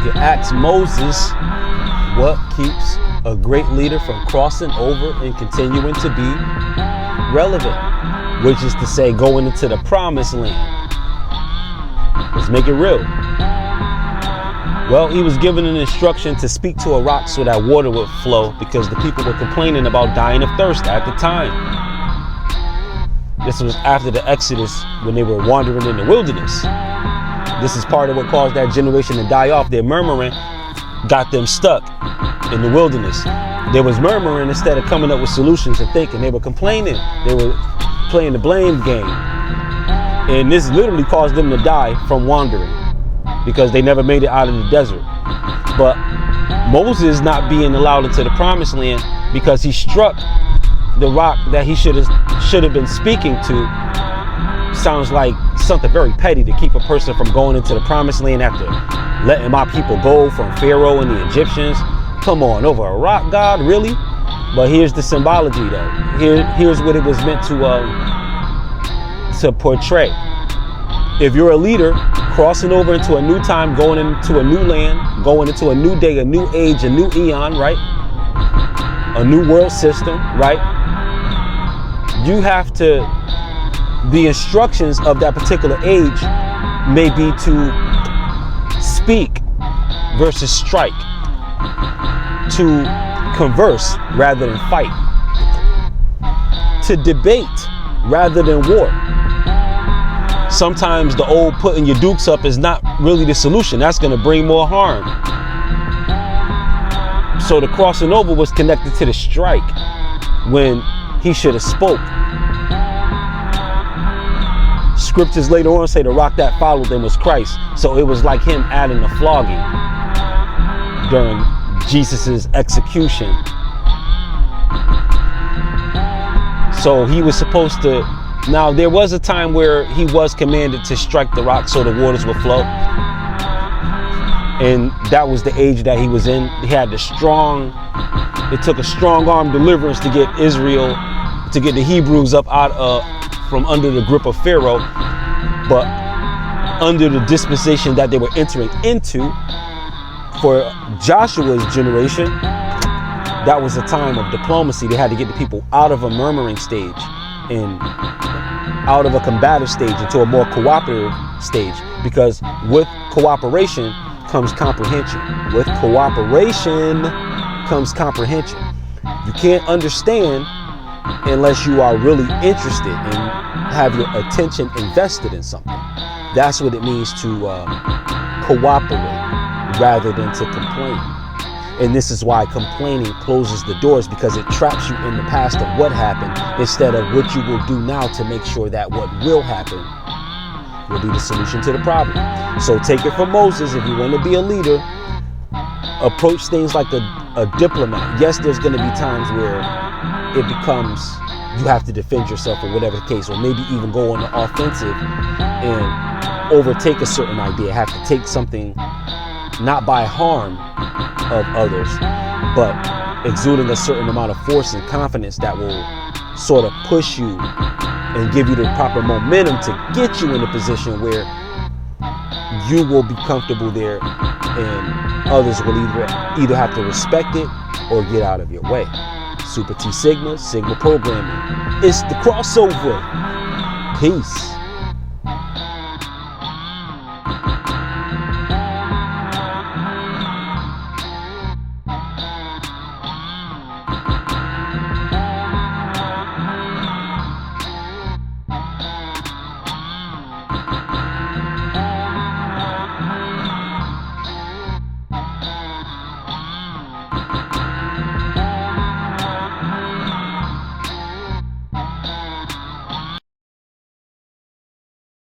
can ask Moses what keeps a great leader from crossing over and continuing to be relevant, which is to say going into the promised land. Let's make it real. Well, he was given an instruction to speak to a rock so that water would flow because the people were complaining about dying of thirst at the time. This was after the Exodus when they were wandering in the wilderness. This is part of what caused that generation to die off. Their murmuring got them stuck in the wilderness. There was murmuring instead of coming up with solutions and thinking. They were complaining. They were playing the blame game. And this literally caused them to die from wandering because they never made it out of the desert. But Moses not being allowed into the promised land because he struck the rock that he should have been speaking to sounds like something very petty to keep a person from going into the promised land after letting my people go from Pharaoh and the Egyptians. Come on, over a rock, God, really? But here's the symbology, though. Here's what it was meant to portray. If you're a leader crossing over into a new time, going into a new land, going into a new day, a new age, a new eon, right? A new world system, right? You have to, the instructions of that particular age may be to speak versus strike, to converse rather than fight, to debate rather than war. Sometimes the old putting your dukes up is not really the solution. That's going to bring more harm. So the crossing over was connected to the strike when he should have spoke. Scriptures later on say the rock that followed them was Christ. So it was like him adding a flogging during Jesus's execution. So he was supposed to, now there was a time where he was commanded to strike the rock so the waters would flow. And that was the age that he was in. He had it took a strong arm deliverance to get Israel, to get the Hebrews up from under the grip of Pharaoh. But under the dispensation that they were entering into, for Joshua's generation, that was a time of diplomacy. They had to get the people out of a murmuring stage and out of a combative stage into a more cooperative stage, because with cooperation comes comprehension. With cooperation comes comprehension. You can't understand unless you are really interested and have your attention invested in something. That's what it means to cooperate rather than to complain. And this is why complaining closes the doors, because it traps you in the past of what happened instead of what you will do now to make sure that what will happen will be the solution to the problem. So take it from Moses. If you want to be a leader, approach things like a diplomat. Yes, there's going to be times where it becomes you have to defend yourself or whatever the case, or maybe even go on the offensive and overtake a certain idea, have to take something not by harm of others, but exuding a certain amount of force and confidence that will sort of push you and give you the proper momentum to get you in a position where you will be comfortable there and others will either have to respect it or get out of your way. Super T Sigma, Sigma Programming. It's the crossover. Peace.